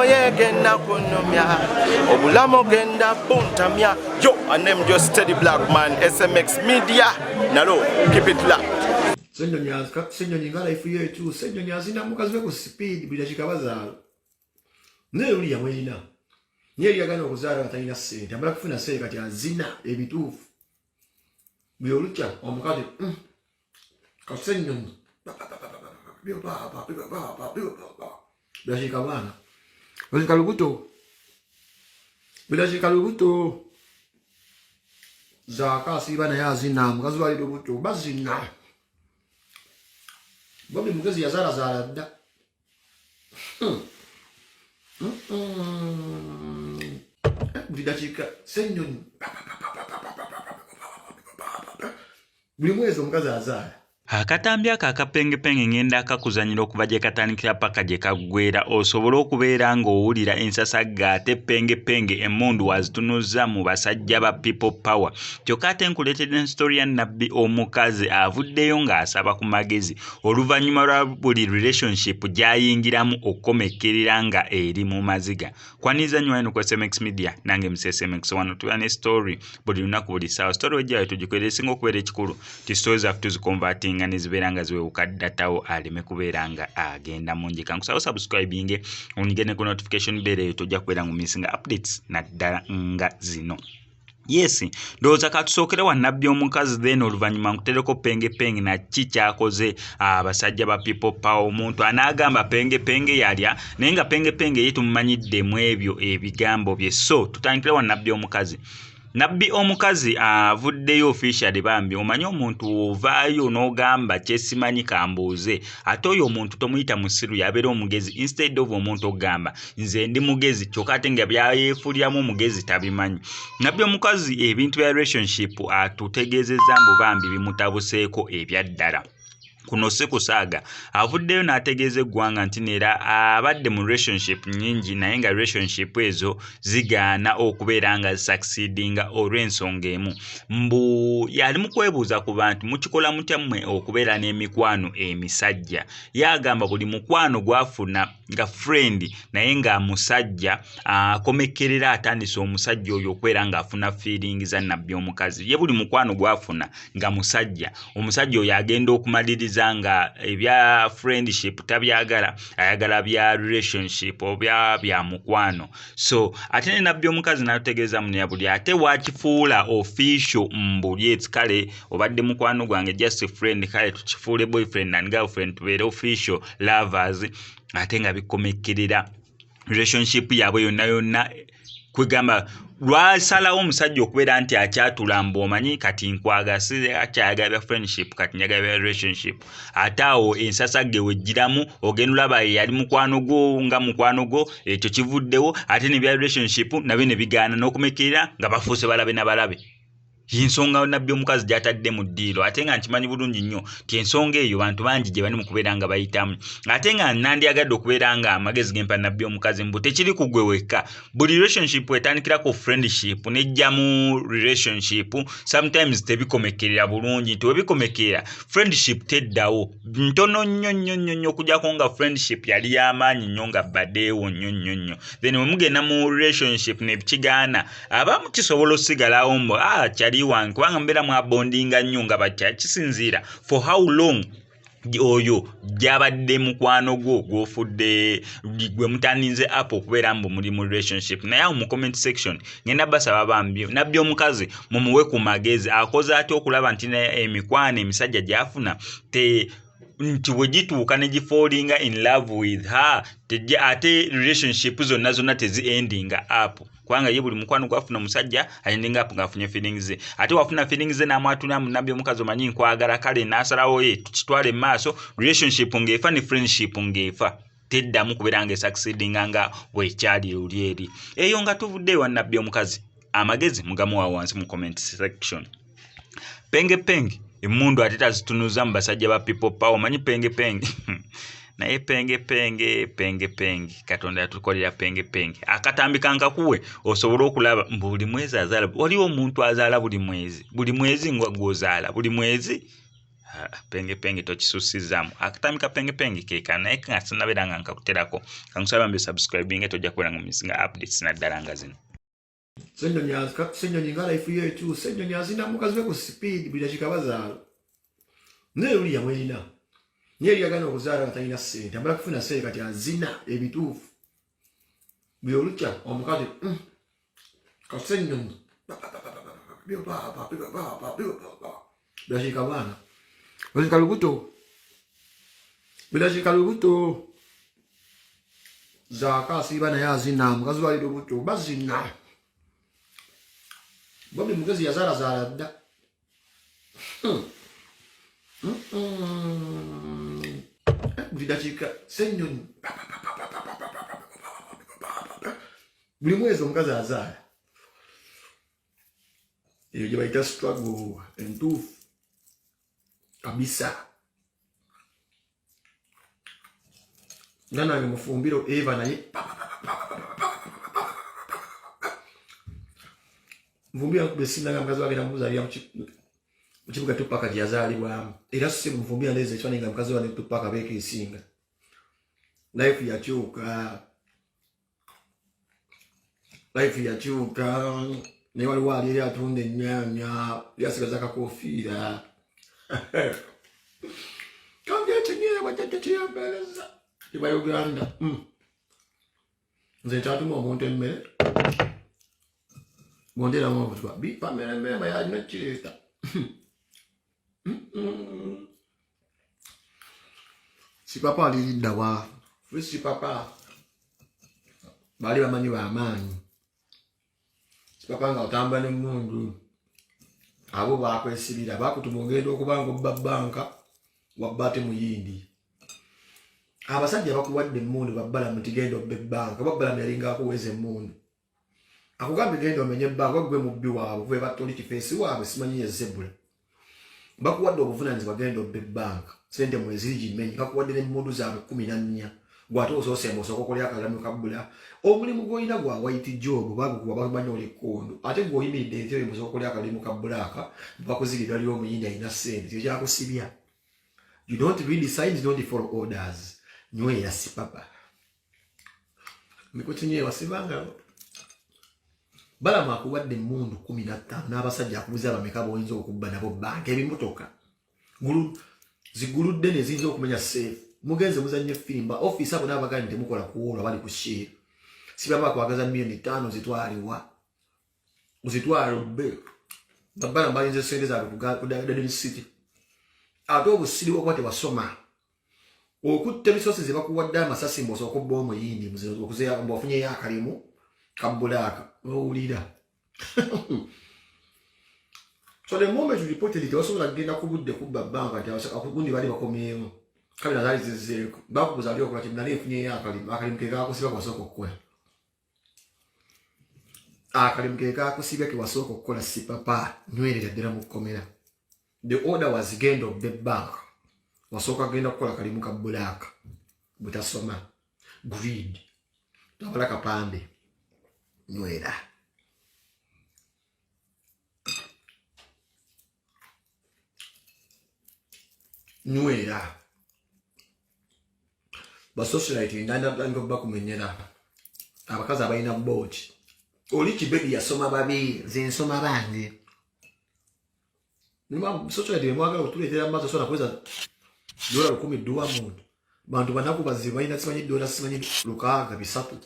moye genda kunomya obulamo genda puntamya. Yo, I name just Steady Black Man, SMX Media. Nalo, keep it locked. Senyonyi ngala ifu yetu. Senyonyi azina mukazi we ku speed bila chikabaza. Ne uli ya mwina. Nyeri yagana okuzala batalina ssente. Amala kufuna ssente kati azina ebituufu. Byolucha omukazi. Kasenyonyi. Bila chikabana. Bila chikalubuto. Zaka sibana ya zina mukazi wali lubuto bazina. Bobi mukazi yazala da. Bidachika Senyonyi. Buli mwezi omukazi azala. Akatambi akapengepenge ngenda akakuzanyira okuva gye katandikira paka gye kaggwera osobola okubeera ng'owulira ensasaggaate pengepenge emmundu wazitunuza mu basajja ba people power. Kyokka ate nkuleetedde story ya Nabbi omukazi avuddeyo ng'asaba ku magezi oluvannyuma lwa buli relationship gy'ayingiramu okukomekkerera nga eri mu maziga. Kwaniza nnyo eno ku SMX Media nange SMX wano tuba ne story buli lunaku buli ssaawa. Story wejjayo tugikwera esinga okubeera ekikulu ti story zaffe tuzikonvatinga nizibeera nga ziwewuka ddatawo aleme kubeera nga agenda mu njika. Nkusaba subscribing onigene ku notification bell eyo tojja kubeera ngu missing updates naddala nga zino. Yes, ndowooza katusookere wa Nabbi omukazi then oluvannyuma nkutereko pengepenge na ki kyakoze abasajja ba people power. Omuntu anaagamba pengepenge yalya naye nga pengepenge ye tumumanyiddemu ebyo ebigambo bye. So tutandikire wa Nabbi omukazi. Nabbi omukazi avuddeyo officially bambi omanyi omuntu ovaayo n'ogamba kyesimanyi kambuuze ate oyo omuntu tomuyita musiru yabeera omugezi instead of omuntu ogamba nze ndi mugezi kyokka ate nga byayeefuliramu omugezi tabimanyi. Nabbi omukazi ebintu bya relationship atutegeezezza mbu bambi bimutabuseeko ebyaddala. Kuno si kusaaga avuddeyo n'ategeeza eggwanga nti neera abadde mu relationship nyingi naye nga relationship ezo zigaana okubeera nga zisucceedinga olw'ensonga emu. Mbu yali mu kwebuuza ku bantu mukikola mutya mmwe okubeera n'emikwano emisajja. Yagamba buli mukwano gwafuna nga friend naye nga musajja akomekkerera atandise omusajja oyo okubeera ng'afuna feeling za Nabbi omukazi. Ye buli mukwano gwafuna nga musajja omusajja oyo agenda okumaliriza nga ebya friendship tabyagala ayagala bya relationship obya bya mukwano. So ate ne Nabbi omukazi n'ategeeza munya buli ate wakifuula official mbuli kale obadde mukwano gwange just friend kale tukifuule boyfriend and girlfriend tubeere official lovers ate nga bikomekkerera relationship yaabwe yonna kwegamba lwasalawo omusajja okubeera nti akyatula mbu omanyi kati nkwaga si akyayagala bya friendship kati njagala bya relationship. Ate awo ensasagge wejjiramu ogenda olaba yali mukwano gwo nga mukwano gwo ekyo kivuddewo ate ne bya relationship nabyo ne bigaana n'okumekkerera nga bafuuse balabe na balabe. Ensonga Nabbi omukazi gy'atadde mu ddiiro ate nga nkimanyi bulungi nnyo ti ensonga eyo bantu bangi gye bali mu kubeera nga bayitamu ate nga nandyagadde okubeera nga amagezi gempa Nabbi omukazi mbu tekiri ku gwe wekka. Buli relationship etandikirako friendship nejja mu relationship sometimes tebikomekkerera bulungi nti webikomekkerera friendship teddawo ntono nnyo okujjako nga friendship yali y'amaanyi nnyo nga baddeewo nnyo then we mugenda mu relationship ne bikigaana abamu kisobola osigalawo mbu kyali wange kubanga mbeera mwabondinga nnyo nga batya kisinziira for how long oyo gyabadde mukwano gwo gwofudde gwe mutandinze up okubeera mbu muri mu relationship. Naye mu comment section ngenda basaba bambi Nabbi omukazi mumuwe ku magezi akoze ati okulaba nti emikwano emisajja gyafuna nti wegituuka ne gifallinga in love with her ate relationship zonna tezi-endinga up kubanga ye buli mukwano gwafuna musajja ayendinga up ng'afunye feelings ze ate wafuna feelings ze n'amwatuna mu Nabbi omukazi omanyi nkwagala kale n'asalawo ye tukitwale mu maaso relationship ng'efa ne friendship ng'efa teddamu kubeera nga succeedinga nga bwekyali luli eri. Eyo nga tuvudde wa Nabbi omukazi amagezi mugamuwa wansi mu comment section. Penge emmundu ate tazitunuza mu basajja ba people power manyi penge naye penge Katonda yatukolera penge akatambika nkakuwe osobola okulaba buli mwezi azaala waliwo omuntu azaala buli mwezi ngwa gwozaala buli mwezi penge tokisusizzaamu akatamika penge keeka naye nga sinnabeera nga nkakuterako kankusaba mbe subscribing tojja kubeera nga mumisinga updates naddala nga zino. Senyonyi nga life ye ekyuse. Senyonyi azina mukazi we ku speed buli dakika bazaala. Naye luli yamweyina. Naye yagana okuzaala nga talina ssente. Amala kufuna ssente kati azina ebituufu. Buli olukya omukazi Senyonyi dakika bwana. Dakika lubuto. Zaka asiba naye azina mukazi wali lubuto bazina. Bobi mukazi yazala dda. Buli dakika Senyonyi buli mwezi omukazi azaala. Eyo gye bayita struggle entuufu kabisa. Nga nange mufumbiro Eva naye Mvumbira kubesinga mukazi wake namuzaalira mu kibuga Tupaka gye yazaalibwamu. Era si muvumbira ndeeza ekifaananyi nga mukazi wane Tupaka beekeesinga. Life yakyuka. Naye waliwo ali eri atunda ennyaanya lyasigaza akakofiira. Kandi ekinyeera bwajjajja kyeyampeereza kiba Uganda. Nze nkyatuma omuntu emmere bonderamu obutwa bipamera emmere yalina kireeta. Sipapa aliridda wa sipapa baali bamanyi b'amaanyi. Sipapa nga otambula n'emmundu abo bakwesibira bakutuma ogenda okuba nga obba bbanka wabba ate muyindi. Abasajja bakuwadde emmundu babbala muti genda obba ebbanka babbala yalinga akuweza emmundu akugambye genda omenye ebbanka gwe mubbi waabwe gwe batoli kifeesi waabwe simanyi ye Zebula bakuwadde obuvunaanyizibwa genda obba ebbanka sente mweziri gimenyi bakuwadde n'emmundu zaabwe 14 gwate osoose osooka okolya akalamu kabbula omulimu gw'olina gwa White Job bagukuba bamanyi oli ekkondo ate gw'oyimiridde entebe osooka okolya akalimu kabbulaaka bakuzigirira lyo omuyindi alina ssente kyo kyakusibya. You don't read signs, don't follow orders. Nywera sipapa mikutinyeewa sibanga balama akuwadde emmundu 15 n'abasajja akubuza bameka boyinza okubba nabo banka ebimotoka ziguludde ne ziyinza okumenya seefu mugenze muzannye firimba office abo n'abagandi temukola kuwoolwa bali ku share sibaba akwagaza $5,000,000 zitwaliwa uzitwala obbe babbala mbayinza sente zaabwe ku Garden City ate obusiriwo kuba tebasoma okutta ebisosi ze bakuwadde amasasi mbosooka obba omuyindi okuzeya mbaofunyeyo akalimu kabbulaaka owulira. So the moment you reported it wasobola kugenda ku budde kubba bbanka nti akugundi bali bakomyeemu kamera zaali zizeeko bakubuza ali okola kinali efunyeyo akalimu ke kaakusiba kwasooka okukola akalimu ke kaakusibya ke wasooka okukola sipapa nywerera ddala mu kkomera. The order was genda obba ebbanka wasooka genda kukola kalimu kabbulaaka butasoma greed tabala kapande nywera. Basocialite ndanda ngobba kumenyera abakazi abalina bochi oli kibebi yasoma babi zensoma bange nima socialite mwagala otuletera amazo sona kweza $10 muntu bantu banaku baziba ina simanyi $6 bisatu